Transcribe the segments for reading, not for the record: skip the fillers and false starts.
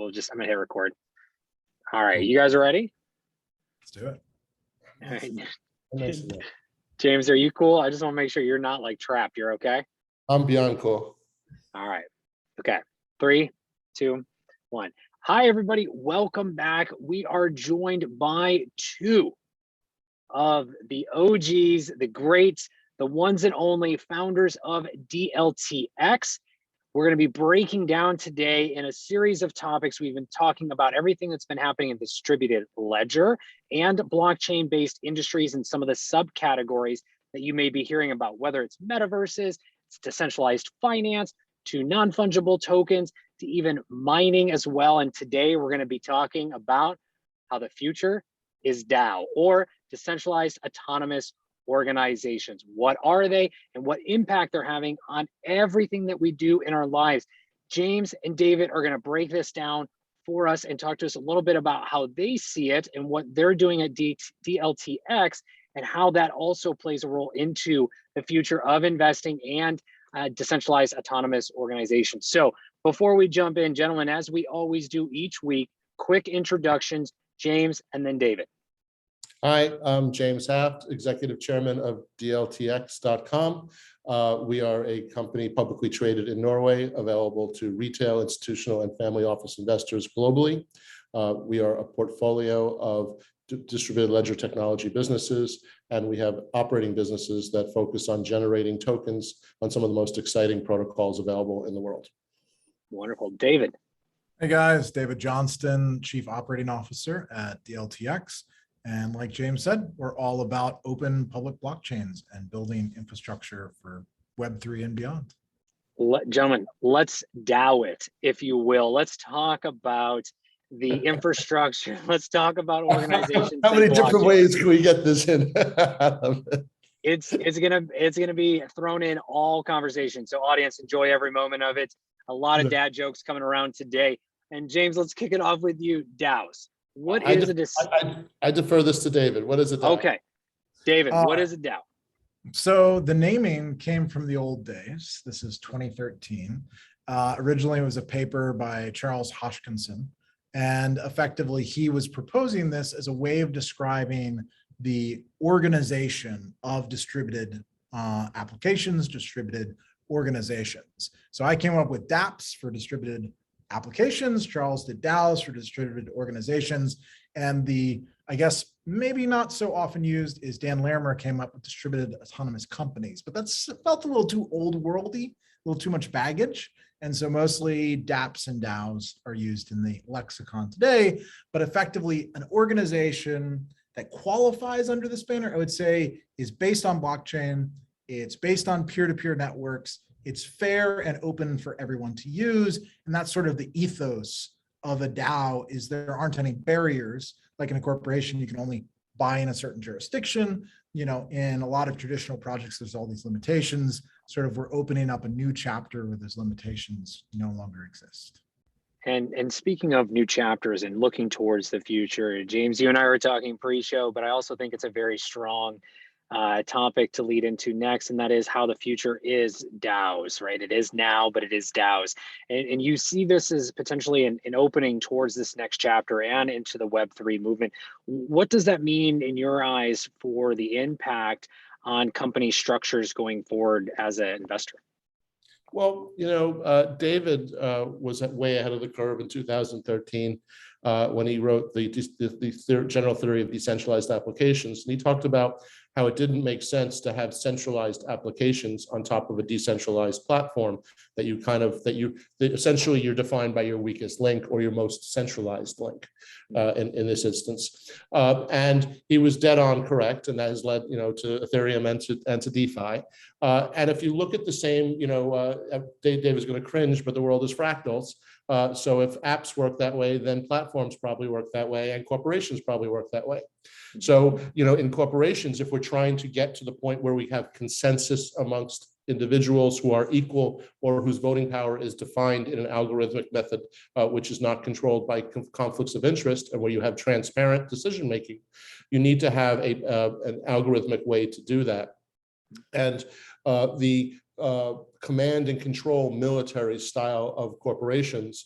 I'm gonna hit record. All right, you guys are ready? Let's do it. All right. James, are you cool? I just want to make sure you're not like trapped. You're okay? I'm beyond cool. All right. Okay. 3, 2, 1. Hi, everybody. Welcome back. We are joined by two of the OGs, the greats, the ones and only founders of DLTx. We're going to be breaking down today in a series of topics. We've been talking about everything that's been happening in distributed ledger and blockchain-based industries and some of the subcategories that you may be hearing about, whether it's metaverses, it's decentralized finance, to non-fungible tokens, to even mining as well. And today we're going to be talking about how the future is DAO, or Decentralized Autonomous Organizations. What are they and what impact they're having on everything that we do in our lives? James and David are going to break this down for us and talk to us a little bit about how they see it and what they're doing at DLTx, and how that also plays a role into the future of investing and decentralized autonomous organizations. So before we jump in, gentlemen, as we always do each week, quick introductions, James and then David. Hi, I'm James Haft, Executive Chairman of DLTx.com. We are a company publicly traded in Norway, available to retail, institutional, and family office investors globally. We are a portfolio of distributed ledger technology businesses, and we have operating businesses that focus on generating tokens on some of the most exciting protocols available in the world. Wonderful. David. Hey guys, David Johnston, Chief Operating Officer at DLTx. And like James said, we're all about open public blockchains and building infrastructure for Web3 and beyond. Gentlemen, let's DAO it, if you will. Let's talk about the infrastructure. Let's talk about organizations. How many different ways can we get this in? It's gonna be thrown in all conversations. So audience, enjoy every moment of it. A lot of dad jokes coming around today. And James, let's kick it off with you. DAOs. What is a DAO? I defer this to David. What is a DAO? Okay, David, what is a DAO? So the naming came from the old days. This is 2013. Originally, it was a paper by Charles Hoskinson. And effectively, he was proposing this as a way of describing the organization of distributed applications, distributed organizations. So I came up with dApps for distributed applications. Charles did DAOs for distributed organizations. And the, I guess, maybe not so often used is Dan Larimer came up with distributed autonomous companies, but that's felt a little too old worldy, a little too much baggage. And so mostly dApps and DAOs are used in the lexicon today, but effectively an organization that qualifies under this banner, I would say, is based on blockchain. It's based on peer-to-peer networks. It's fair and open for everyone to use. And that's sort of the ethos of a DAO, is there aren't any barriers. Like in a corporation, you can only buy in a certain jurisdiction. You know, in a lot of traditional projects, there's all these limitations. Sort of we're opening up a new chapter where those limitations no longer exist. And speaking of new chapters and looking towards the future, James, you and I were talking pre-show, but I also think it's a very strong topic to lead into next, and that is how the future is DAOs, right? It is now, but it is DAOs. And you see this as potentially an opening towards this next chapter and into the Web3 movement. What does that mean in your eyes for the impact on company structures going forward as an investor? Well, you know, David was way ahead of the curve in 2013 when he wrote the general theory of decentralized applications. And he talked about how it didn't make sense to have centralized applications on top of a decentralized platform that essentially you're defined by your weakest link or your most centralized link in this instance. And he was dead on correct, and that has led, you know, to Ethereum and to DeFi. And if you look at the same, you know, Dave is going to cringe, but the world is fractals. So if apps work that way, then platforms probably work that way, and corporations probably work that way. So, you know, in corporations, if we're trying to get to the point where we have consensus amongst individuals who are equal or whose voting power is defined in an algorithmic method, which is not controlled by conflicts of interest, and where you have transparent decision making, you need to have an algorithmic way to do that. And the command and control military style of corporations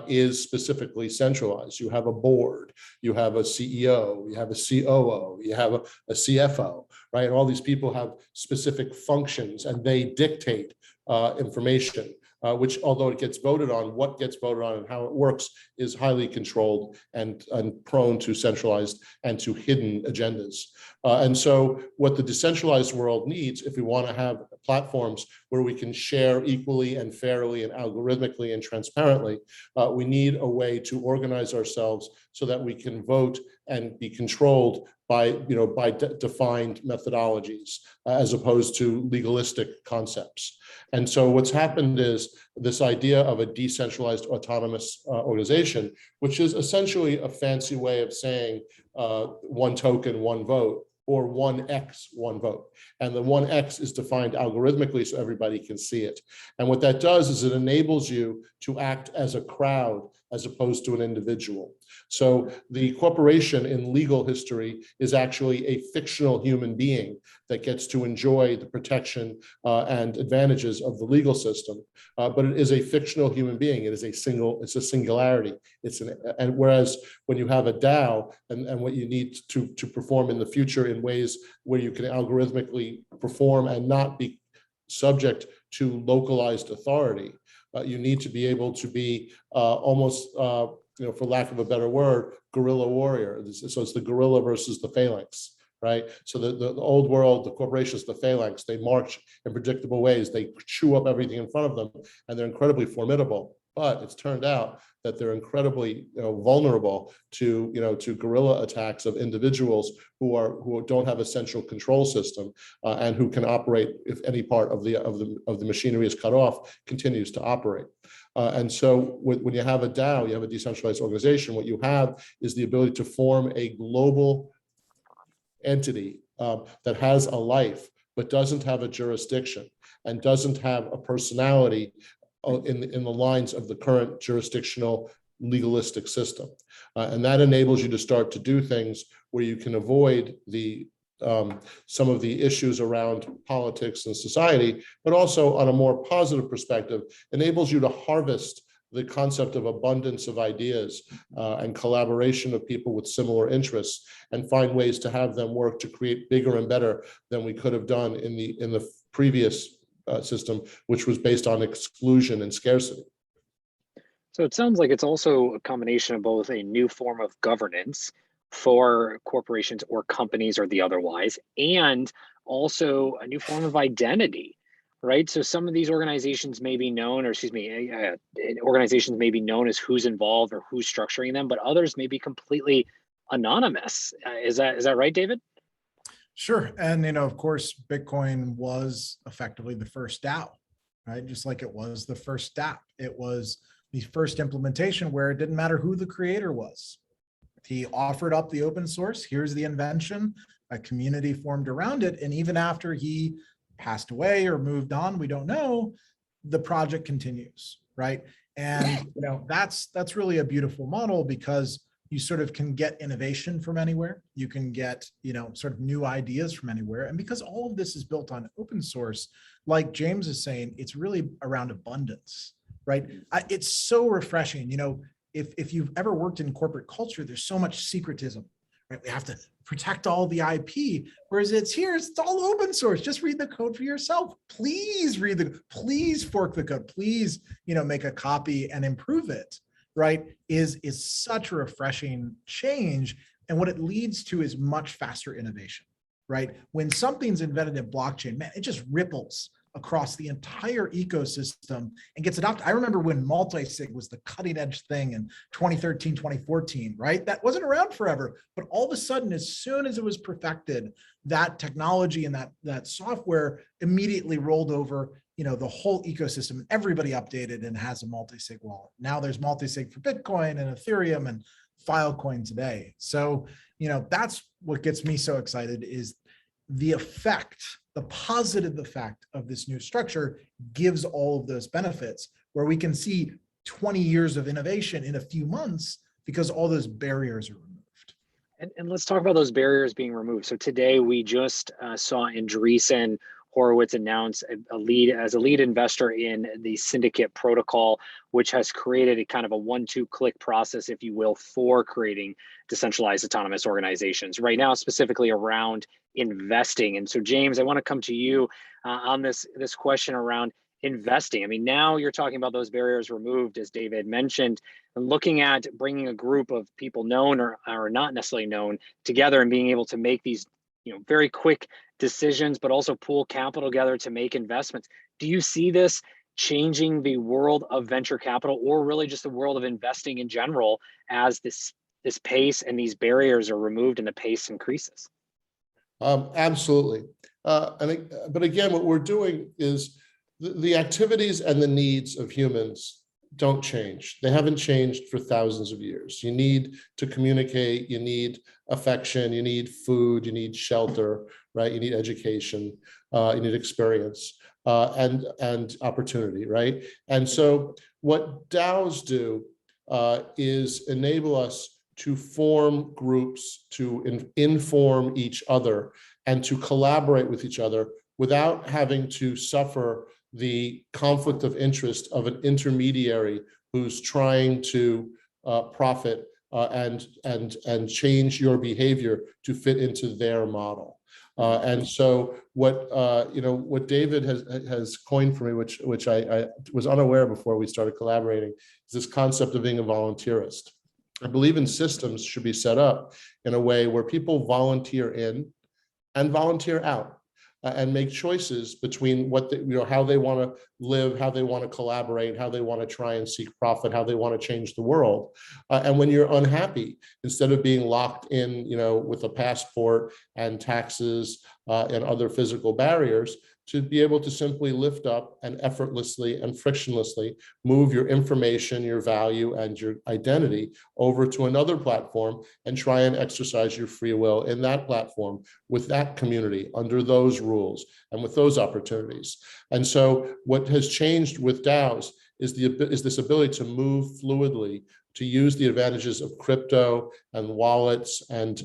is specifically centralized. You have a board, you have a CEO, you have a COO, you have a CFO, right? And all these people have specific functions and they dictate information. Which, although it gets voted on, what gets voted on and how it works is highly controlled and prone to centralized and to hidden agendas. And so what the decentralized world needs, if we want to have platforms where we can share equally and fairly and algorithmically and transparently, we need a way to organize ourselves so that we can vote and be controlled by defined methodologies as opposed to legalistic concepts. And so what's happened is this idea of a decentralized autonomous organization, which is essentially a fancy way of saying one token, one vote, or 1x, one vote. And the 1x is defined algorithmically so everybody can see it. And what that does is it enables you to act as a crowd as opposed to an individual. So the corporation in legal history is actually a fictional human being that gets to enjoy the protection and advantages of the legal system. But it is a fictional human being. It is it's a singularity. And whereas when you have a DAO and what you need to perform in the future in ways where you can algorithmically perform and not be subject to localized authority, you need to be able to be almost, for lack of a better word, guerrilla warrior. So it's the guerrilla versus the phalanx, right? So the old world, the corporations, the phalanx, they march in predictable ways. They chew up everything in front of them, and they're incredibly formidable. But it's turned out that they're incredibly vulnerable to guerrilla attacks of individuals who don't have a central control system and who can operate if any part of the machinery is cut off, continues to operate. And so when you have a DAO, you have a decentralized organization. What you have is the ability to form a global entity that has a life but doesn't have a jurisdiction and doesn't have a personality in the lines of the current jurisdictional legalistic system. And that enables you to start to do things where you can avoid some of the issues around politics and society, but also on a more positive perspective, enables you to harvest the concept of abundance of ideas and collaboration of people with similar interests and find ways to have them work to create bigger and better than we could have done in the previous system, which was based on exclusion and scarcity. So it sounds like it's also a combination of both a new form of governance for corporations or companies or the otherwise, and also a new form of identity, right? So some of these organizations may be known, organizations may be known as who's involved or who's structuring them, but others may be completely anonymous. Is that right, David? Sure. And, of course, Bitcoin was effectively the first DAO, right? Just like it was the first DApp. It was the first implementation where it didn't matter who the creator was. He offered up the open source. Here's the invention. A community formed around it. And even after he passed away or moved on, we don't know, the project continues, right? And, that's really a beautiful model because you sort of can get innovation from anywhere. You can get, sort of new ideas from anywhere. And because all of this is built on open source, like James is saying, it's really around abundance, right? It's so refreshing. If you've ever worked in corporate culture, there's so much secretism, right? We have to protect all the IP, whereas it's all open source. Just read the code for yourself. Please please fork the code. Please, make a copy and improve it. Right, is such a refreshing change. And what it leads to is much faster innovation, right? When something's invented in blockchain, man, it just ripples across the entire ecosystem and gets adopted. I remember when multi-sig was the cutting edge thing in 2013, 2014, right? That wasn't around forever, but all of a sudden, as soon as it was perfected, that technology and that software immediately rolled over the whole ecosystem. Everybody updated and has a multi-sig wallet. Now there's multi-sig for Bitcoin and Ethereum and Filecoin today. So, that's what gets me so excited is the positive effect of this new structure gives all of those benefits where we can see 20 years of innovation in a few months because all those barriers are removed. And let's talk about those barriers being removed. So today we just saw Andreessen Horowitz announced a lead investor in the Syndicate protocol, which has created a kind of a 1-2 click process, if you will, for creating decentralized autonomous organizations right now, specifically around investing. And so, James, I want to come to you on this question around investing. I mean, now you're talking about those barriers removed, as David mentioned, and looking at bringing a group of people known or not necessarily known together and being able to make these, very quick decisions, but also pool capital together to make investments. Do you see this changing the world of venture capital, or really just the world of investing in general, as this pace and these barriers are removed and the pace increases? Absolutely. But again, what we're doing is the activities and the needs of humans don't change. They haven't changed for thousands of years. You need to communicate, you need affection, you need food, you need shelter, right? You need education, you need experience, and opportunity, right? And so what DAOs do is enable us to form groups, to inform each other, and to collaborate with each other without having to suffer the conflict of interest of an intermediary who's trying to profit and change your behavior to fit into their model. And so what David has coined for me, which I was unaware before we started collaborating, is this concept of being a volunteerist. I believe in systems should be set up in a way where people volunteer in and volunteer out. And make choices between how they want to live, how they want to collaborate, how they want to try and seek profit, how they want to change the world. And when you're unhappy, instead of being locked in, with a passport and taxes and other physical barriers, to be able to simply lift up and effortlessly and frictionlessly move your information, your value, and your identity over to another platform and try and exercise your free will in that platform with that community under those rules and with those opportunities. And so what has changed with DAOs is this ability to move fluidly, to use the advantages of crypto and wallets and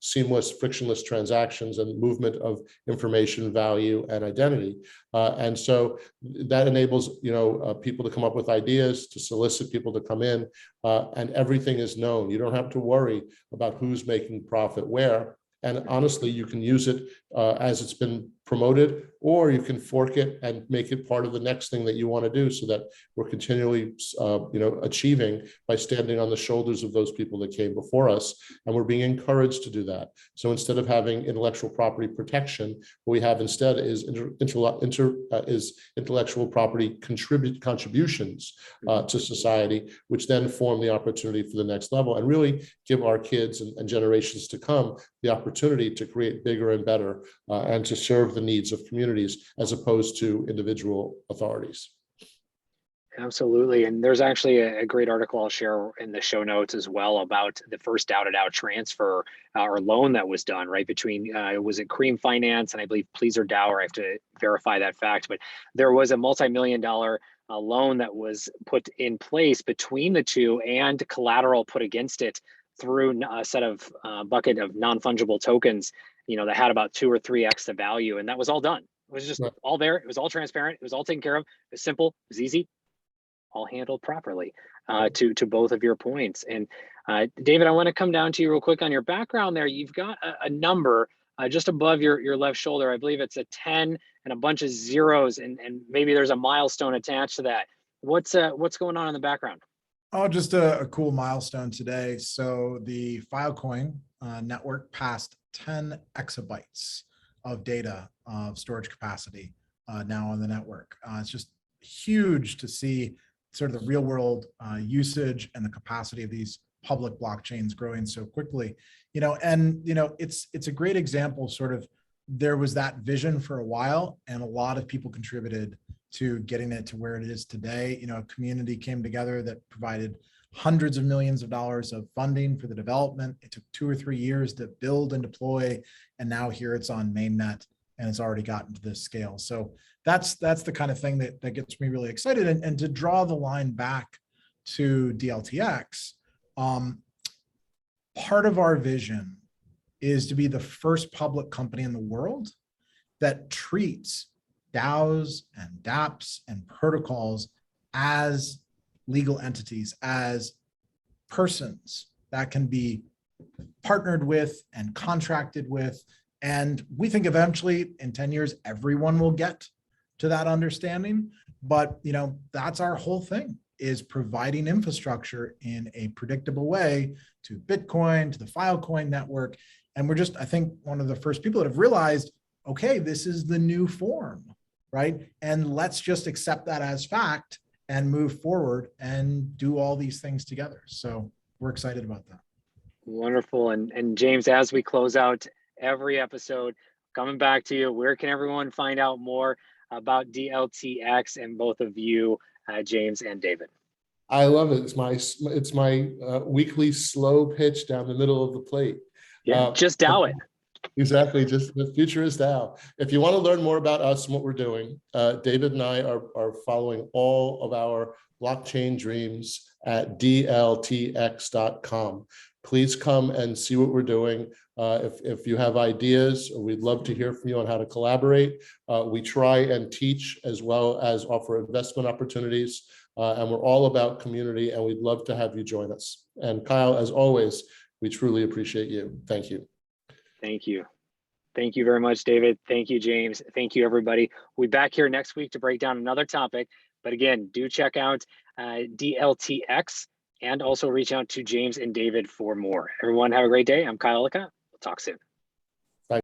seamless, frictionless transactions and movement of information, value, and identity. And so that enables people to come up with ideas, to solicit people to come in, and everything is known. You don't have to worry about who's making profit where. And honestly, you can use it as it's been promoted, or you can fork it and make it part of the next thing that you want to do, so that we're continually, achieving by standing on the shoulders of those people that came before us, and we're being encouraged to do that. So instead of having intellectual property protection, what we have instead is intellectual property contributions to society, which then form the opportunity for the next level and really give our kids and generations to come the opportunity to create bigger and better and to serve the needs of communities as opposed to individual authorities. Absolutely. And there's actually a great article I'll share in the show notes as well about the first DAO to DAO transfer or loan that was done, right, between, was it Cream Finance and I believe Pleaser DAO, or I have to verify that fact, but there was a multi-million-dollar loan that was put in place between the two and collateral put against it through a set of bucket of non-fungible tokens, that had about 2 or 3x the value. And that was all done. It was just all there. It was all transparent. It was all taken care of. It was simple. It was easy. All handled properly, to both of your points. And David, I want to come down to you real quick on your background there. You've got a number just above your left shoulder. I believe it's a 10 and a bunch of zeros, and maybe there's a milestone attached to that. What's going on in the background? Oh, just a cool milestone today. So the Filecoin network passed 10 exabytes of data of storage capacity now on the network. It's just huge to see sort of the real world usage and the capacity of these public blockchains growing so quickly. It's a great example. Sort of, there was that vision for a while, and a lot of people contributed to getting it to where it is today. A community came together that provided hundreds of millions of dollars of funding for the development. It took 2 or 3 years to build and deploy, and now here it's on mainnet and it's already gotten to this scale. So that's the kind of thing that gets me really excited. And to draw the line back to DLTx, part of our vision is to be the first public company in the world that treats DAOs and dApps and protocols as legal entities, as persons that can be partnered with and contracted with. And we think eventually in 10 years, everyone will get to that understanding. But, you know, that's our whole thing, is providing infrastructure in a predictable way to Bitcoin, to the Filecoin network. And we're just, I think, one of the first people that have realized, okay, this is the new form, right? And let's just accept that as fact and move forward and do all these things together. So we're excited about that. Wonderful. And James, as we close out every episode, coming back to you, where can everyone find out more about DLTx and both of you, James and David? I love it. It's my weekly slow pitch down the middle of the plate. Yeah, just DAO it. Exactly, just the future is DAO. If you want to learn more about us and what we're doing, David and I are following all of our blockchain dreams at DLTx.com. Please come and see what we're doing. If you have ideas, we'd love to hear from you on how to collaborate. We try and teach as well as offer investment opportunities. And we're all about community, and we'd love to have you join us. And Kyle, as always, we truly appreciate you. Thank you. Thank you. Thank you very much, David. Thank you, James. Thank you, everybody. We'll be back here next week to break down another topic. But again, do check out DLTx and also reach out to James and David for more. Everyone have a great day. I'm Kyle Ellicott. We'll talk soon.